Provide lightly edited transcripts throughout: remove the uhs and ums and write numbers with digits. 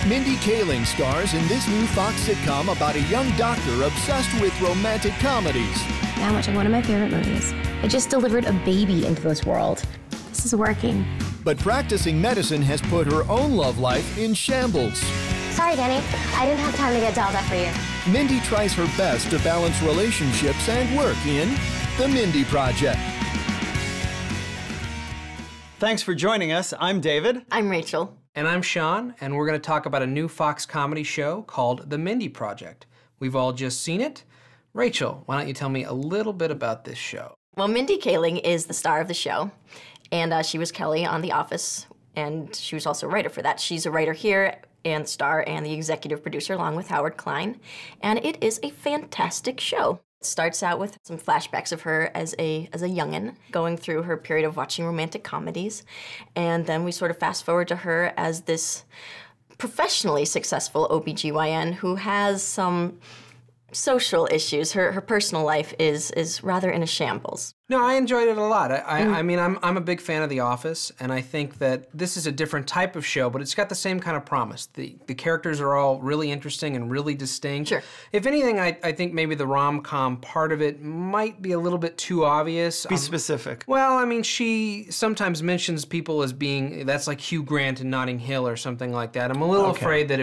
Mindy Kaling stars in this new Fox sitcom about a young doctor obsessed with romantic comedies. Now watching one of my favorite movies. I just delivered a baby into this world. This is working. But practicing medicine has put her own love life in shambles. Sorry, Danny. I didn't have time to get dolled up for you. Mindy tries her best to balance relationships and work in The Mindy Project. Thanks for joining us. I'm David. I'm Rachel. And I'm Sean, and we're going to talk about a new Fox comedy show called The Mindy Project. We've all just seen it. Rachel, why don't you tell me a little bit about this show? Well, Mindy Kaling is the star of the show, and she was Kelly on The Office, and she was also a writer for that. She's a writer here and star and the executive producer along with Howard Klein, and it is a fantastic show. It starts out with some flashbacks of her as a youngin' going through her period of watching romantic comedies, and then we sort of fast forward to her as this professionally successful OBGYN who has some social issues. Her personal life is rather in a shambles. No, I enjoyed it a lot. I mean, I'm a big fan of The Office, and I think that this is a different type of show, but it's got the same kind of promise. The characters are all really interesting and really distinct. Sure. If anything, I think maybe the rom-com part of it might be a little bit too obvious. Be specific. Well, I mean, she sometimes mentions people as being, that's like Hugh Grant in Notting Hill or something like that. I'm a little afraid that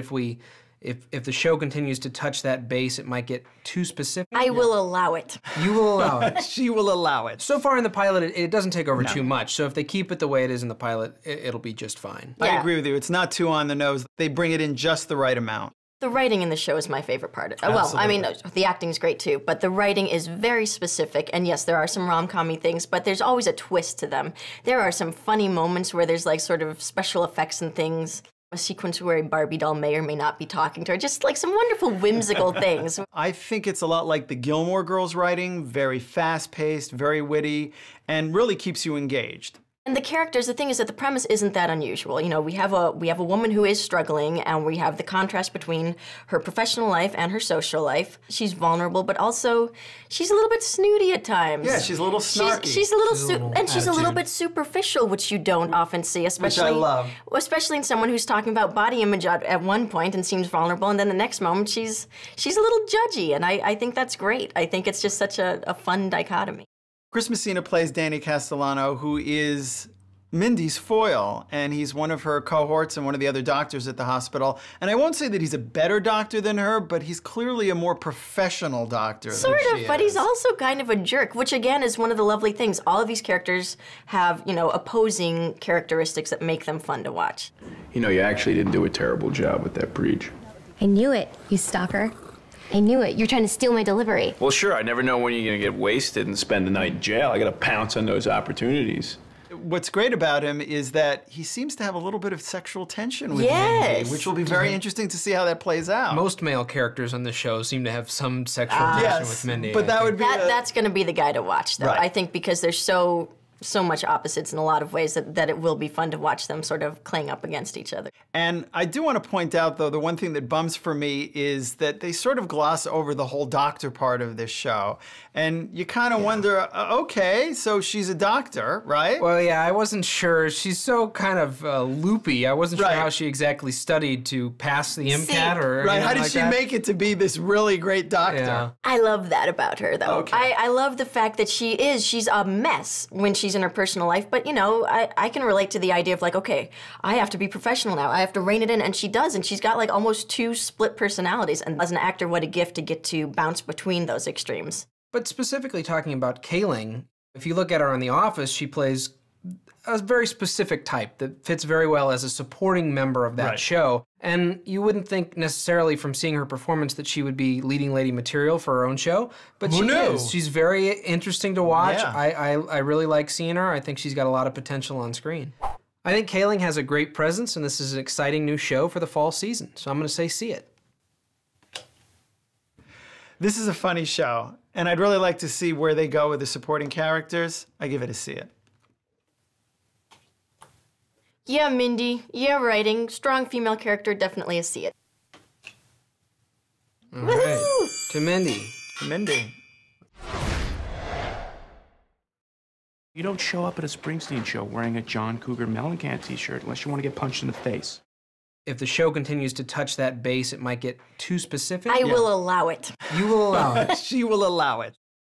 if the show continues to touch that base, it might get too specific. I will allow it. You will allow it. She will allow it. So far in the pilot, it doesn't take over too much. So if they keep it the way it is in the pilot, it'll be just fine. Yeah. I agree with you. It's not too on the nose. They bring it in just the right amount. The writing in the show is my favorite part. Well, I mean, the acting is great too, but the writing is very specific. And yes, there are some rom-com-y things, but there's always a twist to them. There are some funny moments where there's like sort of special effects and things. A sequence where a Barbie doll may or may not be talking to her. Just like some wonderful whimsical things. I think it's a lot like the Gilmore Girls writing, very fast-paced, very witty, and really keeps you engaged. And the characters, the thing is that the premise isn't that unusual. You know, we have a woman who is struggling, and we have the contrast between her professional life and her social life. She's vulnerable, but also she's a little bit snooty at times. Yeah, she's a little snarky. She's a little bit superficial, which you don't often see, especially which I love. Especially in someone who's talking about body image at one point and seems vulnerable, and then the next moment she's a little judgy, and I think that's great. I think it's just such a fun dichotomy. Chris Messina plays Danny Castellano, who is Mindy's foil, and he's one of her cohorts and one of the other doctors at the hospital. And I won't say that he's a better doctor than her, but he's clearly a more professional doctor than she is. But he's also kind of a jerk, which again is one of the lovely things. All of these characters have, you know, opposing characteristics that make them fun to watch. You know, you actually didn't do a terrible job with that breach. I knew it, you stalker. I knew it. You're trying to steal my delivery. Well, sure, I never know when you're gonna get wasted and spend the night in jail. I gotta pounce on those opportunities. What's great about him is that he seems to have a little bit of sexual tension with Mindy, which will be very interesting to see how that plays out. Most male characters on the show seem to have some sexual tension with Mindy. But that would be that's going to be the guy to watch, though. Right. I think because there's so much opposites in a lot of ways that it will be fun to watch them sort of clang up against each other. And I do want to point out, though, the one thing that bums for me is that they sort of gloss over the whole doctor part of this show. And you kind of wonder, okay, so she's a doctor, right? Well, yeah, I wasn't sure. She's so kind of loopy. I wasn't sure how she exactly studied to pass the MCAT or how did she make it to be this really great doctor? Yeah. I love that about her, though. Okay. I love the fact that she's a mess when she's in her personal life, but, you know, I can relate to the idea of, like, okay, I have to be professional now. I have to rein it in, and she does, and she's got, like, almost two split personalities, and as an actor, what a gift to get to bounce between those extremes. But specifically talking about Kaling, if you look at her on The Office, she plays a very specific type that fits very well as a supporting member of that show. And you wouldn't think necessarily from seeing her performance that she would be leading lady material for her own show, but she is. She's very interesting to watch. Yeah. I really like seeing her. I think she's got a lot of potential on screen. I think Kaling has a great presence, and this is an exciting new show for the fall season. So I'm going to say see it. This is a funny show, and I'd really like to see where they go with the supporting characters. I give it a see it. Yeah, Mindy. Yeah, writing. Strong female character, definitely a see it. All right. To Mindy. To Mindy. You don't show up at a Springsteen show wearing a John Cougar Mellencamp t-shirt unless you want to get punched in the face. if the show continues to touch that base, it might get too specific. I will allow it. You will allow it. She will allow it.